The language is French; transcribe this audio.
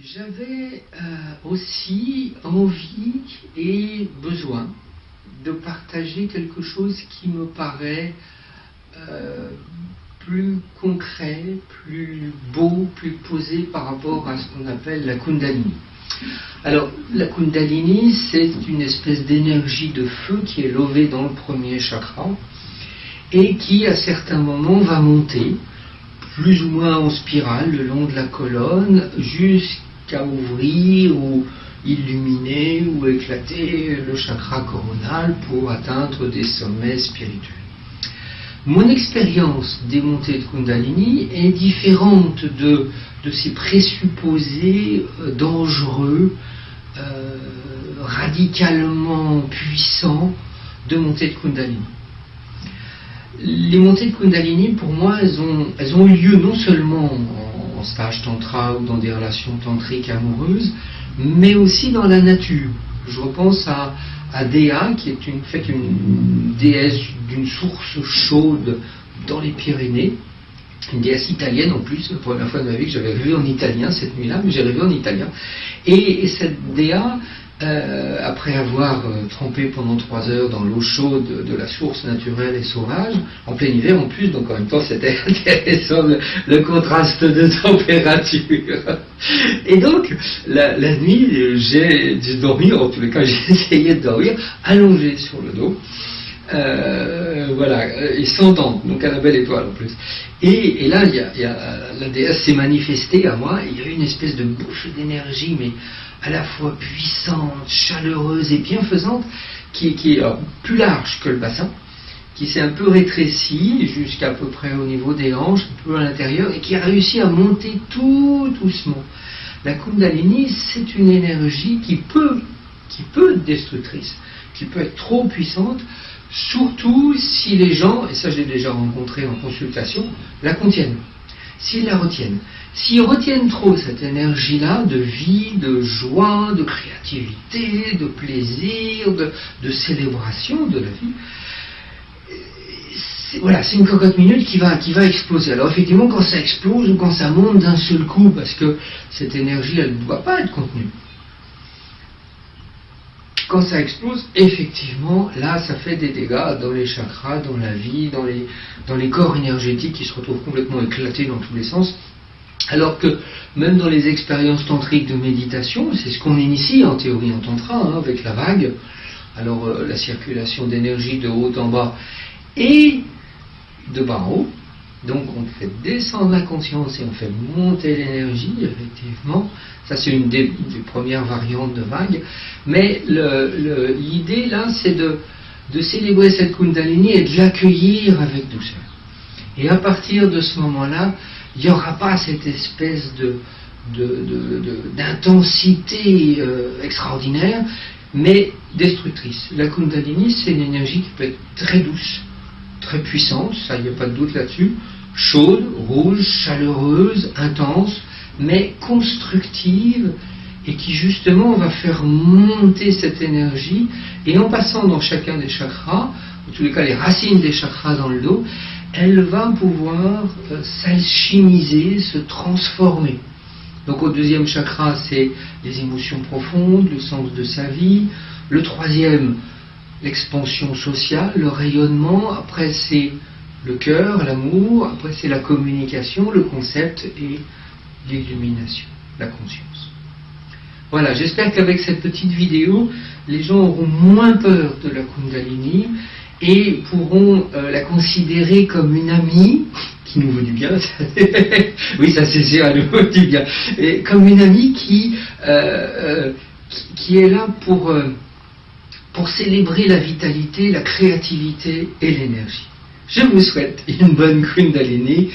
J'avais aussi envie et besoin de partager quelque chose qui me paraît plus concret, plus beau, plus posé par rapport à ce qu'on appelle la Kundalini. Alors, la Kundalini, c'est une espèce d'énergie de feu qui est levée dans le premier chakra et qui, à certains moments, va monter plus ou moins en spirale le long de la colonne jusqu'à ouvrir ou illuminer ou éclater le chakra coronal pour atteindre des sommets spirituels. Mon expérience des montées de Kundalini est différente de ces présupposés dangereux, radicalement puissants de montées de Kundalini. Les montées de Kundalini, pour moi, elles ont eu lieu non seulement en stage tantra ou dans des relations tantriques amoureuses, mais aussi dans la nature. Je repense à Dea, qui est une déesse d'une source chaude dans les Pyrénées, une déesse italienne en plus, la première fois de ma vie que j'avais rêvé en italien cette nuit-là, mais j'ai rêvé en italien. Et cette Dea, après avoir trempé pendant 3 heures dans l'eau chaude de la source naturelle et sauvage, en plein hiver en plus, donc en même temps c'était intéressant le contraste de température. Et donc la nuit j'ai dû dormir, en tous les cas j'ai essayé de dormir allongé sur le dos, et sans dents, donc à la belle étoile en plus. Et là la déesse s'est manifestée à moi, il y a eu une espèce de bouffée d'énergie, mais à la fois puissante, chaleureuse et bienfaisante, qui est plus large que le bassin, qui s'est un peu rétréci jusqu'à peu près au niveau des hanches, un peu à l'intérieur, et qui a réussi à monter tout doucement. La Kundalini, c'est une énergie qui peut être destructrice, qui peut être trop puissante, surtout si les gens, et ça je l'ai déjà rencontré en consultation, la contiennent, s'ils la retiennent. S'ils retiennent trop cette énergie-là de vie, de joie, de créativité, de plaisir, de célébration de la vie, c'est une cocotte minute qui va exploser. Alors effectivement, quand ça explose ou quand ça monte d'un seul coup, parce que cette énergie, elle ne doit pas être contenue. Quand ça explose, effectivement, là, ça fait des dégâts dans les chakras, dans la vie, dans les corps énergétiques qui se retrouvent complètement éclatés dans tous les sens. Alors que même dans les expériences tantriques de méditation, c'est ce qu'on initie en théorie en tantra, avec la vague, alors la circulation d'énergie de haut en bas et de bas en haut. Donc on fait descendre la conscience et on fait monter l'énergie, effectivement. Ça c'est une des premières variantes de vague. Mais l'idée là, c'est de célébrer cette Kundalini et de l'accueillir avec douceur. Et à partir de ce moment-là, il n'y aura pas cette espèce d'intensité extraordinaire, mais destructrice. La Kundalini, c'est une énergie qui peut être très douce, très puissante, ça, il n'y a pas de doute là-dessus, chaude, rouge, chaleureuse, intense, mais constructive, et qui justement va faire monter cette énergie, et en passant dans chacun des chakras, en tous les cas les racines des chakras dans le dos, elle va pouvoir s'alchimiser, se transformer. Donc au 2e chakra, c'est les émotions profondes, le sens de sa vie. Le 3e, l'expansion sociale, le rayonnement. Après, c'est le cœur, l'amour. Après, c'est la communication, le concept et l'illumination, la conscience. Voilà, j'espère qu'avec cette petite vidéo, les gens auront moins peur de la Kundalini et pourront la considérer comme une amie qui nous veut du bien. Oui, ça c'est sûr, elle nous veut du bien. Et comme une amie qui est là pour célébrer la vitalité, la créativité et l'énergie. Je vous souhaite une bonne Kundalini.